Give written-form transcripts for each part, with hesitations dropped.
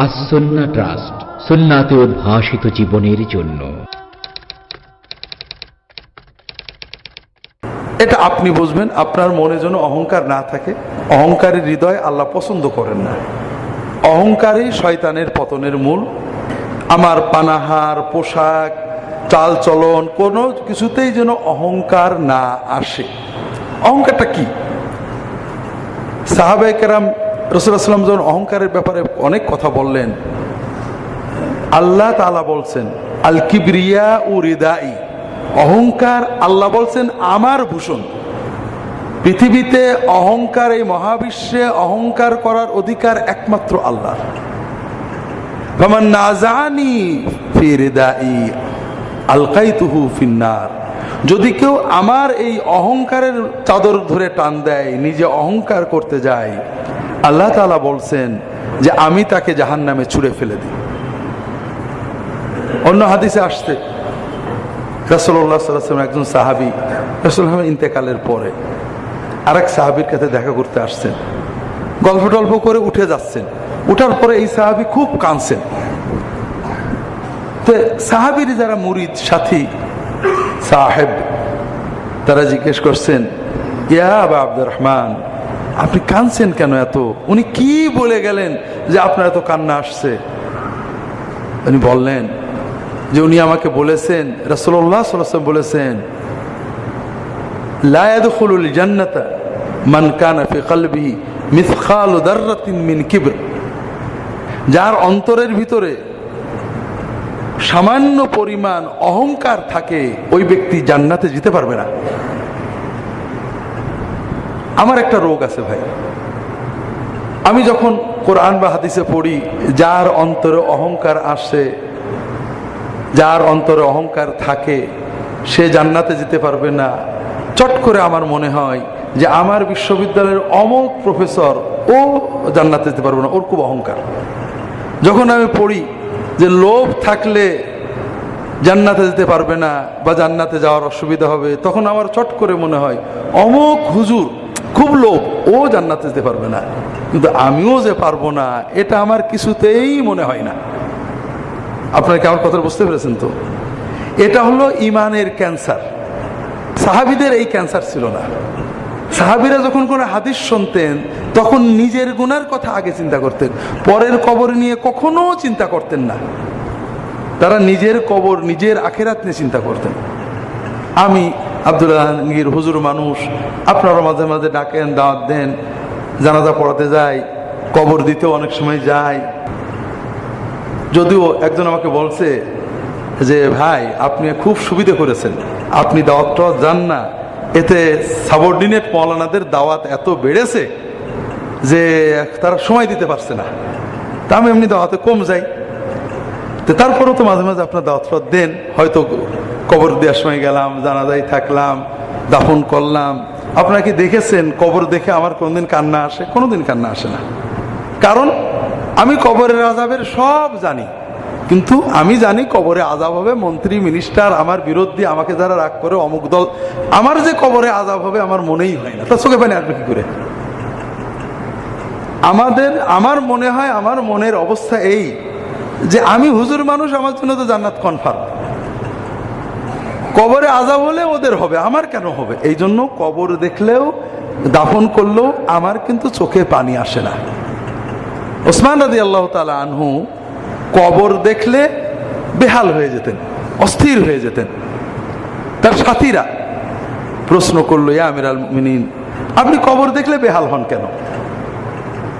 আসন্না trust, সুন্নাতে উদ্ভাসিত জীবনের জন্য। এটা আপনি বুঝবেন, আপনার মনে যেন অহংকার না থাকে। অহংকারী হৃদয় আল্লাহ পছন্দ করেন না। অহংকারী শয়তানের পতনের মূল। আমার পানাহার, পোশাক, চাল চলন, কোনো কিছুতেই যেন অহংকার না আসে। অহংকারটা কি? সাহাবায়ে কেরাম রাসূলুল্লাহ সাল্লাল্লাহু আলাইহি ওয়াসাল্লাম যখন অহংকারের ব্যাপারে অনেক কথা বললেন, আল্লাহ তাআলা বলছেন আল কিবরিয়া উ রিদাই, অহংকার আল্লাহ বলছেন আমার ভূষণ। পৃথিবীতে অহংকার, এই মহাবিশ্বে অহংকার করার অধিকার একমাত্র আল্লাহর। ফামান নাযানি ফি রিদাই আলকাইতুহু ফিন্নার, যদি কেউ আমার এই অহংকারের চাদর ধরে টান দেয়, নিজে অহংকার করতে যায়, আল্লাহ তাআলা বলছেন যে আমি তাকে জাহান্নামে ছুঁড়ে ফেলে দিই। অন্য হাদিসে আসছে রাসূলুল্লাহ সাল্লাল্লাহু আলাইহি ওয়াসাল্লাম একজন সাহাবী রাসূলুল্লাহ ইন্তেকালের পরে আরেক সাহাবীর কাছে দেখা করতে আসছেন। গল্প টল্প করে উঠে যাচ্ছেন। উঠার পরে এই সাহাবী খুব কাঁদছেন। তো সাহাবীর যারা মুরিদ সাথী সাহেব, তারা জিজ্ঞেস করছেন, ইয়া আবা আব্দুর রহমান, আপনি কাঁদছেন কেন এত? উনি কি বলে গেলেন যে আপনার এত কান্না আসছে? উনি বললেন যে উনি আমাকে বলেছেন, রাসূলুল্লাহ সাল্লাল্লাহু আলাইহি ওয়াসাল্লাম বলেছেন, লা ইয়াদখুলুল জান্নাতা মান কানা ফি কলবিহি মিসকালু দাররাতিন মিন কিবর, যার অন্তরের ভিতরে সামান্য পরিমাণ অহংকার থাকে, ওই ব্যক্তি জান্নাতে যেতে পারবে না। আমার একটা রোগ আছে ভাই, আমি যখন কোরআন বা হাদিসে পড়ি, যার অন্তরে অহংকার আসে, যার অন্তরে অহংকার থাকে, সে জান্নাতে যেতে পারবে না, চট করে আমার মনে হয় যে আমার বিশ্ববিদ্যালয়ের অমুক প্রফেসর, ও জান্নাতে যেতে পারবে না, ওর খুব অহংকার। যখন আমি পড়ি যে লোভ থাকলে জান্নাতে যেতে পারবে না বা জান্নাতে যাওয়ার অসুবিধা হবে, তখন আমার চট করে মনে হয় অমুক হুজুর খুব লোভ, ও জান্নাতে যেতে পারবে না। কিন্তু আমিও যে পারবো না, এটা আমার কিছুতেই মনে হয় না। আপনারা কি আমার কথা বুঝতে পেরেছেন? তো এটা হলো ইমানের ক্যান্সার। সাহাবীদের এই ক্যান্সার ছিল না। সাহাবীরা যখন কোনো হাদিস শুনতেন, তখন নিজের গুনার কথা আগে চিন্তা করতেন, পরের কবর নিয়ে কখনো চিন্তা করতেন না। তারা নিজের কবর, নিজের আখিরাত নিয়ে চিন্তা করতেন। আমি আব্দুল্লাহ জাহাঙ্গীর হুজুর মানুষ, আপনারা মাঝে মাঝে ডাকেন, দাওয়াত দেন, জানাজা পড়াতে যাই, কবর দিতেও অনেক সময় যাই। যদিও একজন আমাকে বলছে যে ভাই আপনি খুব সুবিধা করেছেন, আপনি দাওয়াত টাওয়াত যান না, এতে সাবঅর্ডিনেট মাওলানাদের দাওয়াত এত বেড়েছে যে তারা সময় দিতে পারছে না। তা আমি এমনি দাওয়াতে কম যাই। তো তারপরেও তো মাঝে মাঝে আপনার দাওয়াত টাওয়াত দেন, হয়তো কবর দেওয়ার সময় গেলাম, জানাজায় থাকলাম, দাফন করলাম। আপনারা কি দেখেছেন কবর দেখে আমার কোনদিন কান্না আসে? কোনোদিন কান্না আসে না। কারণ আমি কবরের আযাবের সব জানি, কিন্তু আমি জানি কবরে আযাব হবে, মন্ত্রী মিনিস্টার আমার বিরুদ্ধে, আমাকে যারা রাগ করে, অমুক দল, আমার যে কবরে আযাব হবে আমার মনেই হয় না। তার চোখে পানি আসবে কি করে? আমার মনে হয়, আমার মনের অবস্থা এই যে আমি হুজুর মানুষ, আমার জন্য তো জান্নাত কনফার্ম। কবরে আযাব হলে ওদের হবে, আমার কেন হবে? এই জন্য কবর দেখলেও, দাফন করলেও আমার কিন্তু চোখে পানি আসে না। ওসমান রাদিয়াল্লাহু তাআলা আনহু কবর দেখলে বেহাল হয়ে যেতেন, অস্থির হয়ে যেতেন। তার সাথীরা প্রশ্ন করলো, ইয়া আমিরাল মুমিনিন, আপনি কবর দেখলে বেহাল হন কেন?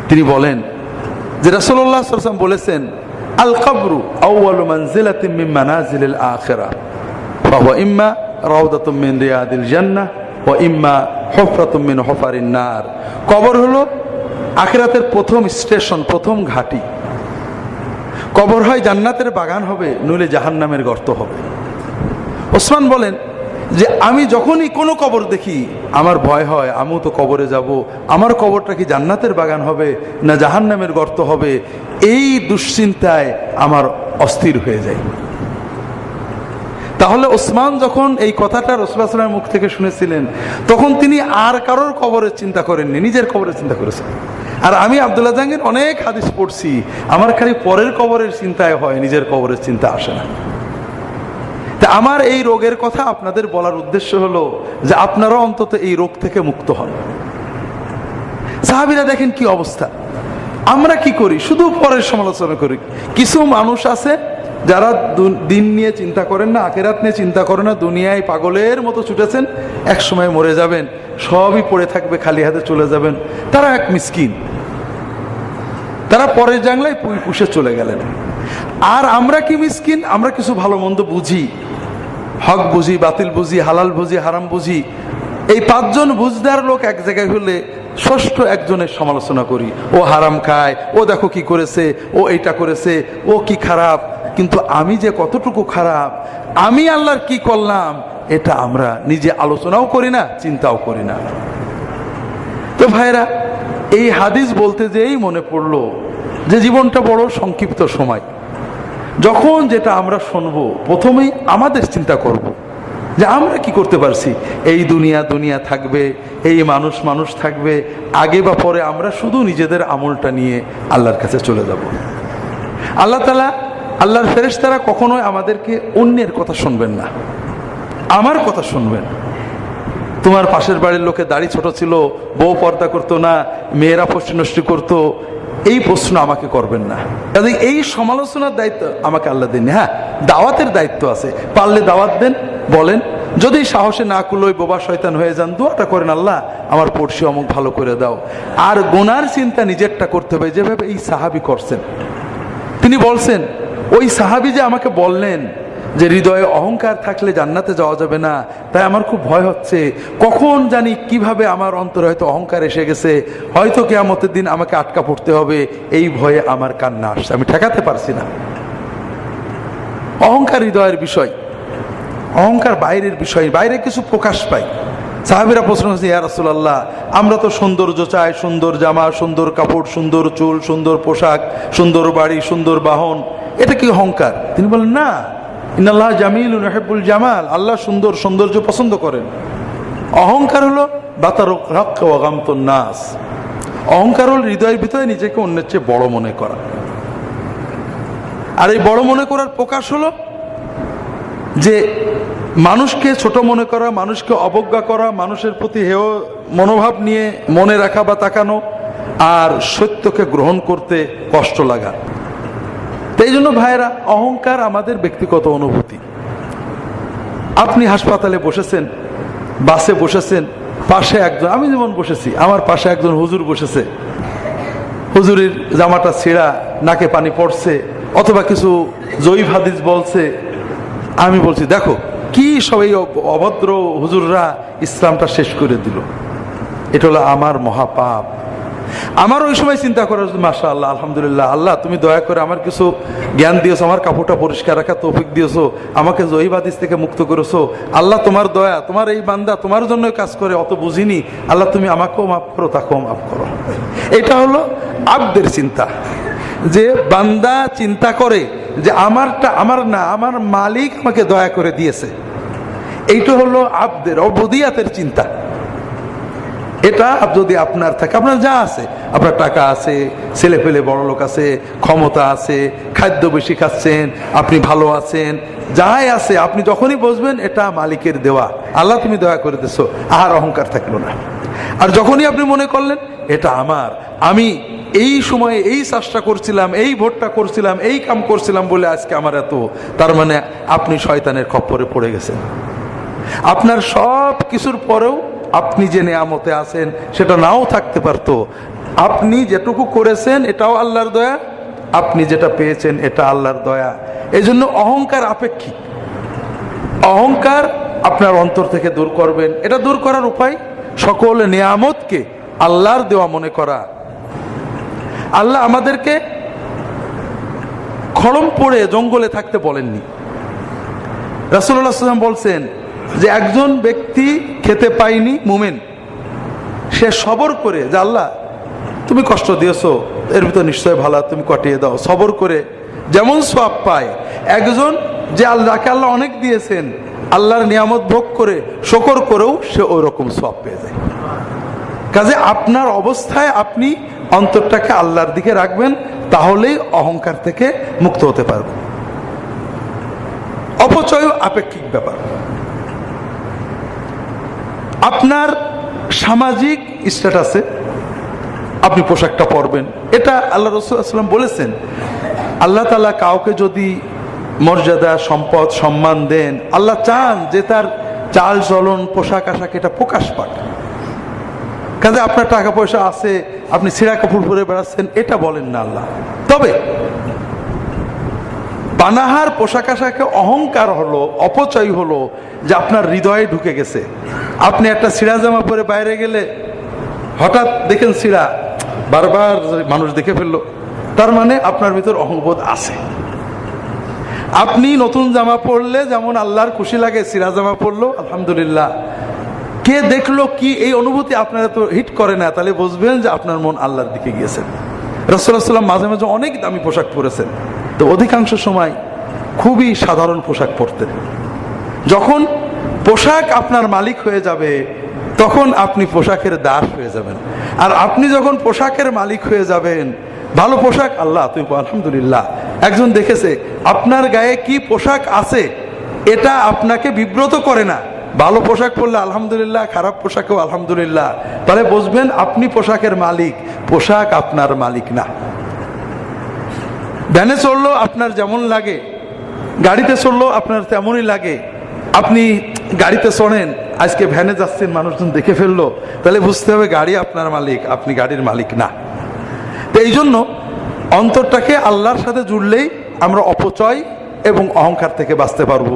তিনি বলেন যে রাসূলুল্লাহ সাল্লাল্লাহু আলাইহি ওয়াসাল্লাম বলেছেন, আল কবরু আউয়ালু মানজিলাতিন মিন মানাজিলিল আখিরাহ, ফাহুয়া ইম্মা রাউদাতুম মিন রিয়াদিল জান্নাহ ওয়া ইম্মা হুফরাতুম মিন হুফারিন নার। কবর হলো আখিরাতের প্রথম স্টেশন, প্রথম ঘাঁটি। কবর হয় জান্নাতের বাগান হবে, নইলে জাহান্নামের গর্ত হবে। ওসমান বলেন যে আমি যখনই কোনো কবর দেখি আমার ভয় হয়, আমিও তো কবরে যাব, আমার কবরটা কি জান্নাতের বাগান হবে না জাহান্নামের গর্ত হবে, এই দুশ্চিন্তায় আমার অস্থির হয়ে যায়। তাহলে ওসমান যখন এই কথাটা রাসূলুল্লাহ সাল্লাল্লাহু আলাইহি ওয়াসাল্লামের মুখ থেকে শুনেছিলেন, তখন তিনি আর কারোর কবরের চিন্তা করেননি, নিজের কবরের চিন্তা করেছেন। আর আমি আব্দুল্লাহ জাহাঙ্গীর অনেক হাদিস পড়ছি, আমার খালি পরের কবরের চিন্তায় হয়, নিজের কবরের চিন্তা আসে না। তা আমার এই রোগের কথা আপনাদের বলার উদ্দেশ্য হলো যে আপনারাও অন্তত এই রোগ থেকে মুক্ত হন। সাহাবীরা দেখেন কি অবস্থা, আমরা কি করি, শুধু পরের সমালোচনা করি। কিছু মানুষ আছে যারা দিন নিয়ে চিন্তা করেন না, আখিরাত নিয়ে চিন্তা করেন না, দুনিয়ায় পাগলের মতো ছুটেছেন, এক সময় মরে যাবেন, সবই পড়ে থাকবে, খালি হাতে চলে যাবেন। তারা এক মিসকিন, তারা পরের জাংলায় পুষে চলে গেলেন। আর আমরা কি মিসকিন, আমরা কিছু ভালো মন্দ বুঝি, হক বুঝি, বাতিল বুঝি, হালাল বুঝি, হারাম বুঝি। এই পাঁচজন বুঝদার লোক এক জায়গায় হলে ষষ্ঠ একজনের সমালোচনা করি, ও হারাম খায়, ও দেখো কি করেছে, ও এইটা করেছে, ও কি খারাপ। কিন্তু আমি যে কতটুকু খারাপ, আমি আল্লাহর কি করলাম, এটা আমরা নিজে আলোচনাও করি না, চিন্তাও করি না। তো ভাইরা, এই হাদিস বলতে যেই মনে পড়লো যে জীবনটা বড় সংক্ষিপ্ত সময়। যখন যেটা আমরা শুনবো, প্রথমেই আমাদের চিন্তা করব যে আমরা কি করতে পারছি। এই দুনিয়া দুনিয়া থাকবে, এই মানুষ মানুষ থাকবে, আগে বা পরে আমরা শুধু নিজেদের আমলটা নিয়ে আল্লাহর কাছে চলে যাব। আল্লাহ তাআলা, আল্লাহর ফেরেশতারা কখনোই আমাদেরকে অন্যের কথা শুনবেন না, আমার কথা শুনবেন। তোমার পাশের বাড়ির লোকে দাড়ি ছোট ছিল, বউ পর্দা করতো না, মেয়েরা ফষ্টি নষ্টি করতো, এই প্রশ্ন আমাকে করবেন না। কাজে এই সমালোচনার দায়িত্ব আমাকে আল্লাহ দেন। হ্যাঁ, দাওয়াতের দায়িত্ব আছে, পারলে দাওয়াত দেন, বলেন। যদি সাহসে না কুলোই বোবা শয়তান হয়ে যান, দোয়াটা করেন, আল্লাহ আমার পড়শি অমুক ভালো করে দাও। আর গুনার চিন্তা নিজেরটা করতে হবে, যেভাবে এই সাহাবী করছেন। তিনি বলছেন, ওই সাহাবী যে আমাকে বললেন যে হৃদয়ে অহংকার থাকলে জান্নাতে যাওয়া যাবে না, তাই আমার খুব ভয় হচ্ছে, কখন জানি কিভাবে আমার অন্তরে হয়তো অহংকার এসে গেছে, হয়তো কিয়ামতের দিন আমাকে আটকা পড়তে হবে, এই ভয়ে আমার কান্না আসছে, আমি ঠেকাতে পারছি না। অহংকার হৃদয়ের বিষয়, অহংকার বাইরের বিষয়, বাইরে কিছু প্রকাশ পায়। সাহাবীরা প্রশ্ন করছে, ইয়া রাসূলুল্লাহ, আমরা তো সৌন্দর্য চাই, সুন্দর জামা, সুন্দর কাপড়, সুন্দর চুল, সুন্দর পোশাক, সুন্দর বাড়ি, সুন্দর বাহন, এটা কি অহংকার? তিনি বলেন, না, ইন্নাল্লাহ জামিলুন ইউহিব্বুল জামাল, আল্লাহ সুন্দর, সৌন্দর্য পছন্দ করেন। অহংকার হলো বাতারুক হক ওয়া গামতুন নাস, অহংকার হল হৃদয়ের ভিতরে নিজেকে অন্যের চেয়ে বড় মনে করা। আর এই বড় মনে করার প্রকাশ হলো যে মানুষকে ছোট মনে করা, মানুষকে অবজ্ঞা করা, মানুষের প্রতি হেয় মনোভাব নিয়ে মনে রাখা বা তাকানো, আর সত্যকে গ্রহণ করতে কষ্ট লাগা। এই জন্য ভাইয়েরা, অহংকার আমাদের ব্যক্তিগত অনুভূতি। আপনি হাসপাতালে বসেছেন, বাসে বসেছেন, পাশে একজন, আমি যেমন বসেছি, আমার পাশে একজন হুজুর বসেছে, হুজুরের জামাটা ছেঁড়া, নাকে পানি পড়ছে, অথবা কিছু জয়ীফ হাদিস বলছে। আমি বলছি, দেখো কি সব এই অভদ্র হুজুররা ইসলামটা শেষ করে দিল, এটা হলো আমার মহাপাপ। আমার ওই সময় চিন্তা করা, মাশাআল্লাহ, আলহামদুলিল্লাহ, আল্লাহ তুমি দয়া করে আমার কিছু জ্ঞান দিয়েছো, আমার কাপড়টা পরিষ্কার রাখা তৌফিক দিয়েছো, আমাকে জয়ীফ হাদিস থেকে মুক্ত করেছো। আল্লাহ তোমার দয়া, তোমার এই বান্দা তোমার জন্য কাজ করে, অত বুঝিনি, আল্লাহ তুমি আমাকেও মাফ করো, তাকেও মাফ করো। এটা হলো আব্দের চিন্তা, যে বান্দা চিন্তা করে যে আমারটা আমার না, আমার মালিক আমাকে দয়া করে দিয়েছে। এইটা হলো আব্দের অবদিয়াতের চিন্তা। এটা যদি আপনার থাকে, আপনার যা আছে, আপনার টাকা আছে, ছেলে পেলে বড় লোক আছে, ক্ষমতা আছে, খাদ্য বেশি খাচ্ছেন, আপনি ভালো আছেন, যাই আছে, আপনি যখনই বুঝবেন এটা মালিকের দেওয়া, আল্লাহ তুমি দয়া করে দিছো, আর অহংকার থাকলো না। আর যখনই আপনি মনে করলেন এটা আমার, আমি এই সময়ে এই চেষ্টা করছিলাম, এই ভোটটা করছিলাম, এই কাম করছিলাম বলে আজকে আমার এত, তার মানে আপনি শয়তানের খপ্পরে পড়ে গেছেন। আপনার সব কিছুর পরেও আপনি যে নেয়ামতে আছেন সেটা নাও থাকতে পারতো। আপনি যেটুকু করেছেন এটাও আল্লাহর দয়া, আপনি যেটা পেয়েছেন এটা আল্লাহর দয়া। এই জন্য অহংকার আপেক্ষিক। অহংকার আপনার অন্তর থেকে দূর করবেন। এটা দূর করার উপায়, সকল নেয়ামতকে আল্লাহর দেওয়া মনে করা। আল্লাহ আমাদেরকে খড়ম পড়ে জঙ্গলে থাকতে বলেননি। রাসূলুল্লাহ সাল্লাল্লাহু আলাইহি ওয়াসাল্লাম বলছেন যে একজন ব্যক্তি খেতে পায়নি, মুমিন, সে সবর করে, যে আল্লাহ তুমি কষ্ট দিয়েছো, এর ভিতর নিশ্চয় ভালো, তুমি কাটিয়ে দাও, সবর করে যেমন সওয়াব পায়। একজন যে আল্লাহকে আল্লাহ অনেক দিয়েছেন, আল্লাহর নিয়ামত ভোগ করে শুকর করেও সে ওই রকম সওয়াব পেয়ে যায়। কাজে আপনার অবস্থায় আপনি অন্তরটাকে আল্লাহর দিকে রাখবেন, তাহলেই অহংকার থেকে মুক্ত হতে পারবেন। অপচয় আপেক্ষিক ব্যাপার। আপনার সামাজিক স্ট্যাটাসে আপনি পোশাকটা পরবেন, এটা আল্লাহ রাসূল সাল্লাল্লাহু আলাইহি ওয়াসাল্লাম বলেছেন। আল্লাহ তাআলা কাউকে যদি মর্যাদা, সম্পদ, সম্মান দেন, আল্লাহ চান যে তার চাল চলন, পোশাক আশাক এটা প্রকাশ পাক। কাজে আপনার টাকা পয়সা আছে, আপনি ছেঁড়া কাপড় পরে বেড়াচ্ছেন, এটা বলেন না আল্লাহ। তবে বানাহার পোশাক আশাকে অহংকার হলো, অপচয় হলো যে আপনার হৃদয়ে ঢুকে গেছে। আপনি একটা ছিঁড়া জামা পরে বাইরে গেলে হঠাৎ দেখেন ছিঁড়া, বারবার মানুষ দেখে ফেললো, তার মানে আপনার ভিতর অহংবোধ আছে। আপনি নতুন জামা পরলে যেমন আল্লাহর খুশি লাগে, ছিঁড়া জামা পরলো আলহামদুলিল্লাহ, কে দেখলো কি, এই অনুভূতি আপনারা তো হিট করে না, তাহলে বুঝবেন যে আপনার মন আল্লাহর দিকে গিয়েছে। রাসূলুল্লাহ সাল্লাল্লাহু আলাইহি ওয়াসাল্লাম মাঝে মাঝে অনেক দামি পোশাক পরেছেন, তো অধিকাংশ সময় খুবই সাধারণ পোশাক পরতেন। যখন পোশাক আপনার মালিক হয়ে যাবে, তখন আপনি পোশাকের দাস হয়ে যাবেন। আর আপনি যখন পোশাকের মালিক হয়ে যাবেন, ভালো পোশাক আল্লাহ তুমি আলহামদুলিল্লাহ, একজন দেখেছে আপনার গায়ে কি পোশাক আছে, এটা আপনাকে বিব্রত করে না। ভালো পোশাক পরলে আলহামদুলিল্লাহ, খারাপ পোশাকেও আলহামদুলিল্লাহ, তাহলে বুঝবেন আপনি পোশাকের মালিক, পোশাক আপনার মালিক না। ভ্যানে চললো আপনার যেমন লাগে, গাড়িতে চললো আপনার তেমনই লাগে। আপনি গাড়িতে চড়েন, আজকে ভ্যানে যাচ্ছেন, মানুষজন দেখে ফেললো, তাহলে বুঝতে হবে গাড়ি আপনার মালিক, আপনি গাড়ির মালিক না। তো এই জন্য অন্তরটাকে আল্লাহর সাথে জুড়লেই আমরা অপচয় এবং অহংকার থেকে বাঁচতে পারবো।